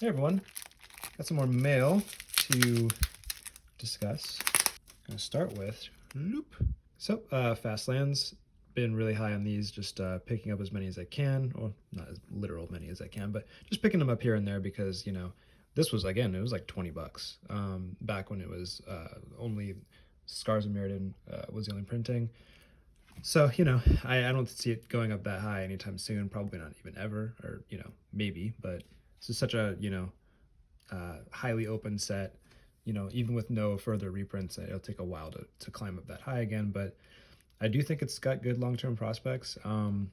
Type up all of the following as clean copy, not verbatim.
Hey everyone, got some more mail to discuss. I'm gonna start with Loop. So Fastland's been really high on these, just picking up as many as I can, or not as literal many as I can, but just picking them up here and there because this was again it was like 20 bucks back when it was only Scars and Mirrodin was the only printing. So I don't see it going up that high anytime soon. Probably not even ever, or maybe. But this is such a highly open set. Even with no further reprints, it'll take a while to climb up that high again. But I do think it's got good long term prospects. Any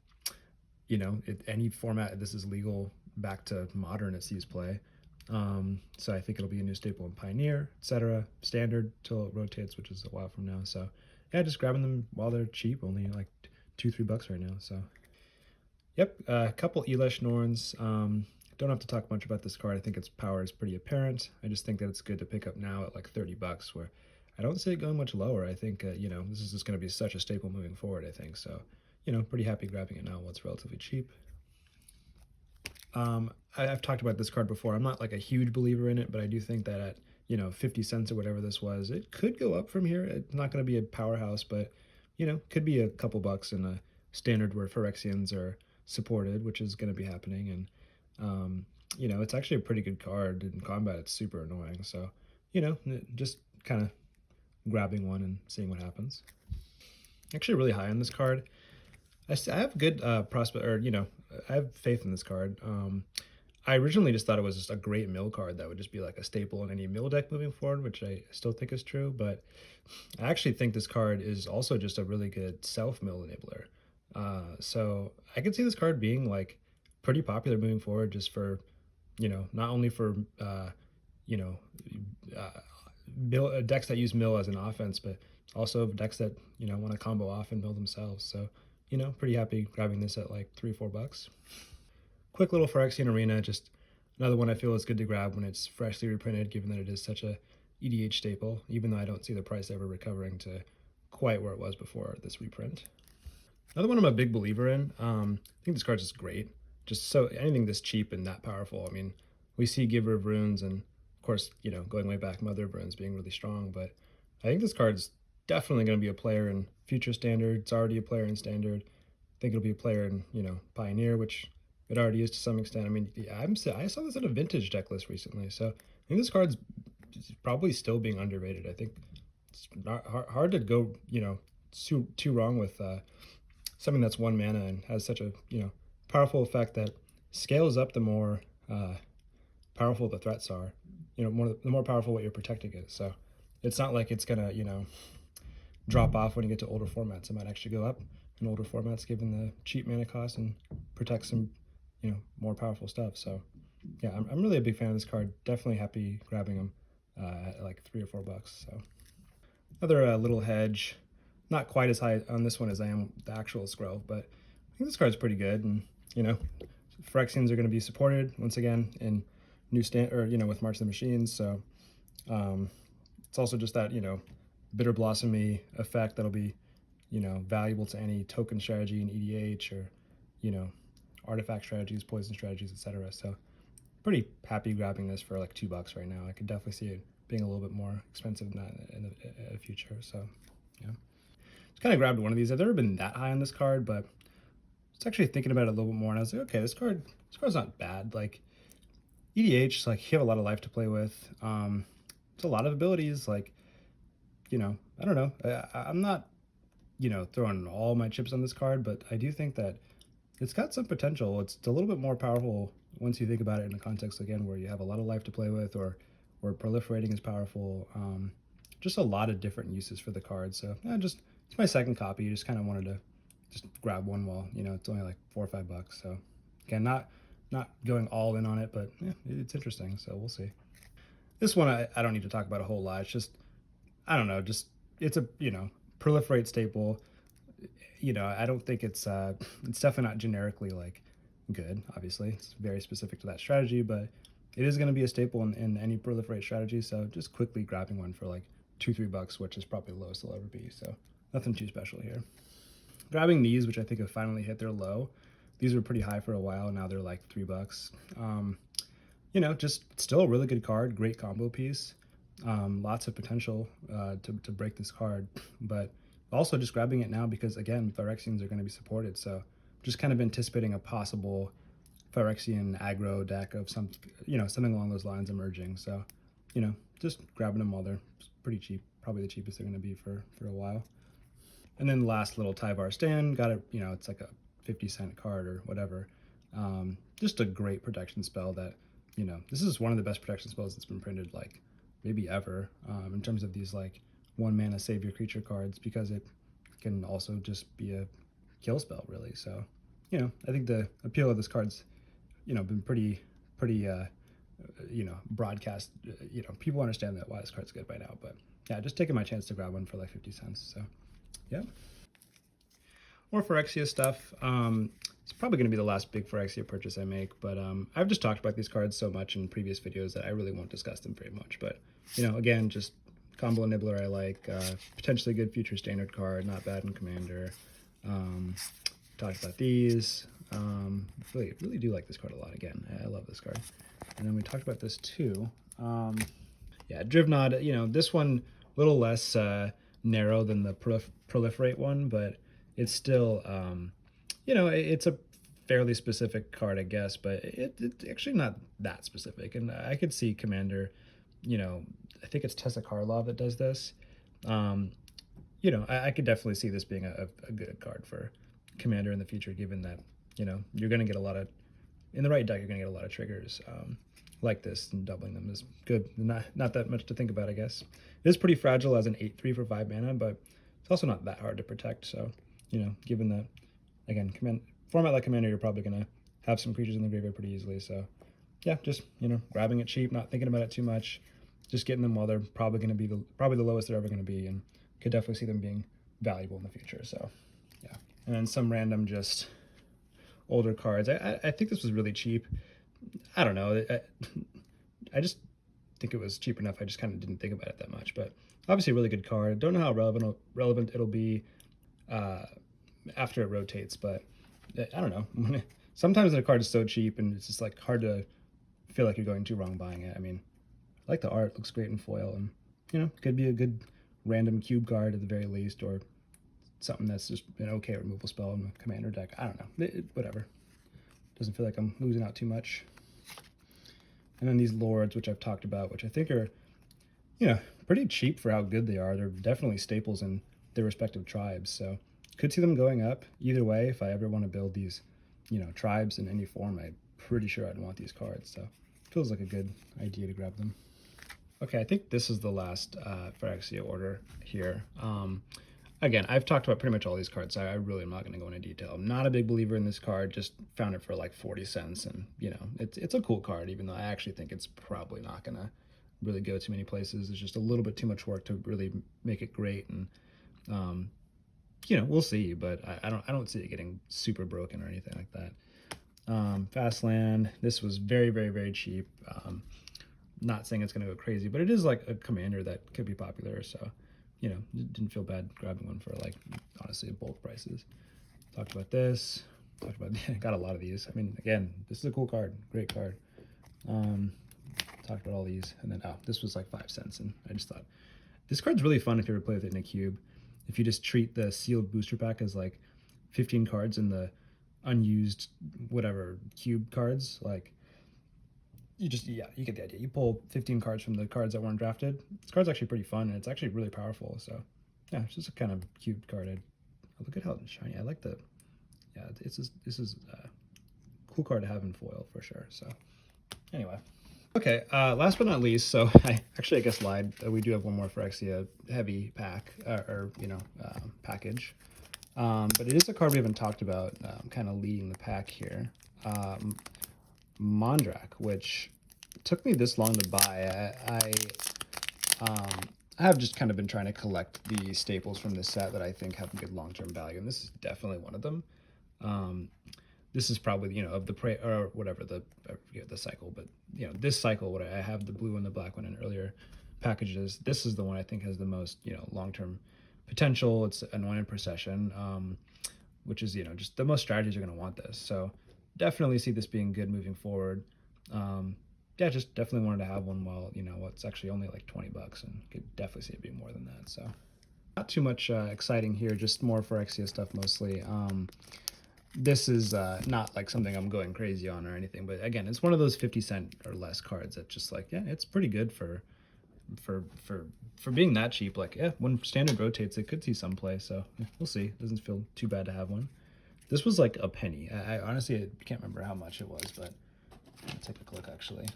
format this is legal back to modern it sees play. So I think it'll be a new staple in Pioneer, etc. Standard till it rotates, which is a while from now. So yeah, just grabbing them while they're cheap, only like $2-3 right now. So yep, a couple Elish Norns. Don't have to talk much about this card. I think its power is pretty apparent. I just think that it's good to pick up now at like $30, where I don't see it going much lower. I think this is just going to be such a staple moving forward. I think so. Pretty happy grabbing it now while it's relatively cheap. I've talked about this card before. I'm not like a huge believer in it, but I do think that at 50 cents or whatever this was, it could go up from here. It's not going to be a powerhouse, but could be a couple bucks in a standard where Phyrexians are supported, which is going to be happening. And it's actually a pretty good card in combat. It's super annoying, so just kind of grabbing one and seeing what happens. Actually, really high on this card. I have good prospect, or I have faith in this card. I originally just thought it was just a great mill card that would just be like a staple in any mill deck moving forward, which I still think is true. But I actually think this card is also just a really good self mill enabler. So I could see this card being like pretty popular moving forward, just for not only for you know decks that use mill as an offense, but also decks that want to combo off and mill themselves. So pretty happy grabbing this at like $3-4. Quick little Phyrexian Arena, just another one I feel is good to grab when it's freshly reprinted, given that it is such a EDH staple, even though I don't see the price ever recovering to quite where it was before this reprint. Another one I'm a big believer in. I think this card's just great. Just so anything this cheap and that powerful. I mean, we see Giver of Runes and, of course, going way back, Mother of Runes being really strong, but I think this card's definitely going to be a player in Future Standard. It's already a player in Standard. I think it'll be a player in, Pioneer, which it already is to some extent. I mean, I saw this in a vintage deck list recently, so I think this card's probably still being underrated. I think it's not hard to go, too wrong with something that's 1 mana and has such a powerful effect that scales up the more powerful the threats are. The more powerful what you're protecting is. So it's not like it's gonna drop off when you get to older formats. It might actually go up in older formats given the cheap mana cost and protect some more powerful stuff. So yeah, I'm really a big fan of this card. Definitely happy grabbing them at like $3 or $4. So another little hedge. Not quite as high on this one as I am the actual Skrelv, but I think this card's pretty good. And Phyrexians are going to be supported once again in new stand, or with March of the Machines. So it's also just that Bitter Blossomy effect that'll be valuable to any token strategy in EDH, or artifact strategies, poison strategies, etc. So pretty happy grabbing this for like $2 right now. I could definitely see it being a little bit more expensive than that in the future. So yeah. Just kind of grabbed one of these. I've never been that high on this card, but I was actually thinking about it a little bit more, and I was like, okay, this card's not bad. Like EDH, like you have a lot of life to play with. It's a lot of abilities. Like I don't know. I'm not throwing all my chips on this card, but I do think that it's got some potential. It's a little bit more powerful once you think about it in the context again where you have a lot of life to play with, or where proliferating is powerful. Just a lot of different uses for the card. So yeah, just it's my second copy. Just kind of wanted to just grab one while it's only like $4 or $5. So again, not going all in on it, but yeah, it's interesting. So we'll see. This one I don't need to talk about a whole lot. It's just I don't know. Just it's a proliferate staple. I don't think it's definitely not generically like good. Obviously, it's very specific to that strategy, but it is going to be a staple in any proliferate strategy. So just quickly grabbing one for like $2-3, which is probably the lowest it'll ever be. So nothing too special here. Grabbing these, which I think have finally hit their low. These were pretty high for a while. Now they're like $3. just still a really good card, great combo piece. Lots of potential to break this card, but also just grabbing it now because again, Phyrexians are going to be supported. So just kind of anticipating a possible Phyrexian aggro deck of something along those lines emerging. So, just grabbing them while they're pretty cheap, probably the cheapest they're going to be for a while. And then the last little Tyvar stand, got it, it's like a 50-cent card or whatever. Just a great protection spell that, this is one of the best protection spells that's been printed like maybe ever in terms of these like 1 mana save your creature cards, because it can also just be a kill spell really. So, I think the appeal of this card's, been pretty broadcast. People understand that why this card's good by now. But yeah, just taking my chance to grab one for like 50 cents. So yeah. More Phyrexia stuff. It's probably going to be the last big Phyrexia purchase I make, but I've just talked about these cards so much in previous videos that I really won't discuss them very much. But, again, just Combo Nibbler I like. Potentially good future standard card, not bad in Commander. Talked about these. Really do like this card a lot. Again, I love this card. And then we talked about this too. Yeah, Drivnod, this one a little less narrow than the Proliferate one, but it's still, it's a fairly specific card, I guess, but it's actually not that specific. And I could see Commander, I think it's Tessa Karlov that does this. I could definitely see this being a good card for Commander in the future, given that, you're going to get in the right deck, you're going to get a lot of triggers like this, and doubling them is good. Not that much to think about, I guess. It is pretty fragile as an 8/3 for 5 mana, but it's also not that hard to protect. So, given that, again, format like Commander, you're probably going to have some creatures in the graveyard pretty easily. So, yeah, just, grabbing it cheap, not thinking about it too much, just getting them while they're probably going to be the lowest they're ever going to be, and could definitely see them being valuable in the future. So, yeah. And then some random just older cards. I think this was really cheap. I don't know. I just think it was cheap enough. I just kind of didn't think about it that much. But obviously, a really good card. Don't know how relevant it'll be after it rotates, but I don't know. Sometimes a card is so cheap and it's just like hard to feel like you're going too wrong buying it. I mean, I like the art. Looks great in foil, and could be a good random cube card at the very least, or something that's just an okay removal spell in the Commander deck. I don't know. Whatever. Doesn't feel like I'm losing out too much. And then these Lords, which I've talked about, which I think are, pretty cheap for how good they are. They're definitely staples in their respective tribes. So could see them going up either way. If I ever want to build these, tribes in any form, I'm pretty sure I'd want these cards. So feels like a good idea to grab them. Okay, I think this is the last Phyrexia order here. Again, I've talked about pretty much all these cards, so I really am not going to go into detail. I'm not a big believer in this card, just found it for like 40 cents, and, it's a cool card, even though I actually think it's probably not going to really go too many places. It's just a little bit too much work to really make it great, and, we'll see, but I don't see it getting super broken or anything like that. Fastland, this was very, very, very cheap. Not saying it's going to go crazy, but it is like a Commander that could be popular, so didn't feel bad grabbing one for like, honestly, bulk prices. Talked about this. Got a lot of these. I mean, again, this is a cool card. Great card. Talked about all these. And then, this was like 5 cents. And I just thought, this card's really fun if you ever play with it in a cube. If you just treat the sealed booster pack as like 15 cards in the unused whatever cube cards, like, you get the idea. You pull 15 cards from the cards that weren't drafted. This card's actually pretty fun, and it's actually really powerful. So, yeah, it's just a kind of cute card. Look at how shiny. I like the, this is a cool card to have in foil for sure. So, anyway. Okay, last but not least, so I guess lied. We do have one more Phyrexia heavy pack, package. But it is a card we haven't talked about, kind of leading the pack here. Mondrak, which took me this long to buy. I have just kind of been trying to collect the staples from this set that I think have a good long-term value, and this is definitely one of them. This is probably, of the prey or whatever, I forget the cycle, but this cycle, what I have the blue and the black one in earlier packages. This is the one I think has the most, long-term potential. It's Anointed Procession, which is, just the most strategies are going to want this. So definitely see this being good moving forward. yeah, just definitely wanted to have one while, you know, it's actually only like 20 bucks and could definitely see it being more than that. So not too much exciting here, just more Phyrexia stuff mostly. This is not like something I'm going crazy on or anything, but again, it's one of those 50 cent or less cards that just like, yeah, it's pretty good for for for being that cheap. Like, yeah, when standard rotates, it could see some play. So yeah, we'll see. Doesn't feel too bad to have one. This was like a penny. I honestly I can't remember how much it was, but let's take a look actually.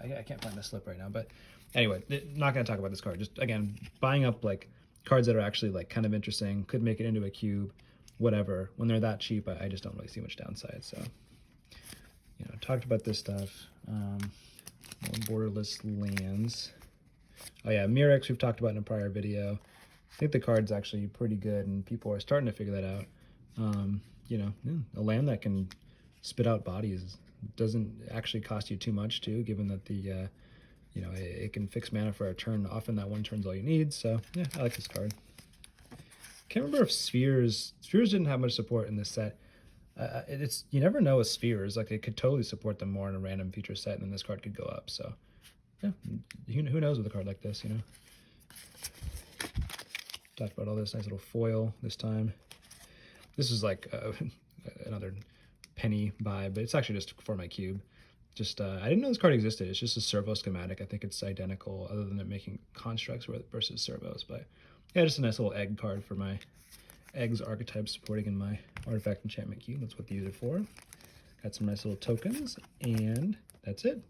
I can't find the slip right now, but anyway, not gonna talk about this card. Just again, buying up like cards that are actually like kind of interesting, could make it into a cube, whatever. When they're that cheap, I just don't really see much downside. So, you know, talked about this stuff. More borderless lands. Oh yeah, Mirex we've talked about in a prior video. I think the card's actually pretty good, and people are starting to figure that out. You know, a land that can spit out bodies doesn't actually cost you too much too, given that the you know, it can fix mana for a turn. Often that one turn's all you need. So yeah, I like this card. Can't remember if spheres didn't have much support in this set. It's you never know with spheres. Like it could totally support them more in a random feature set, and then this card could go up. So yeah, who knows with a card like this, you know. Talked about all this nice little foil this time. This is like another penny buy, but it's actually just for my cube. Just I didn't know this card existed. It's just a servo schematic. I think it's identical, other than it making constructs versus servos. But yeah, just a nice little egg card for my eggs archetype supporting in my artifact enchantment cube. That's what these are for. Got some nice little tokens, and that's it.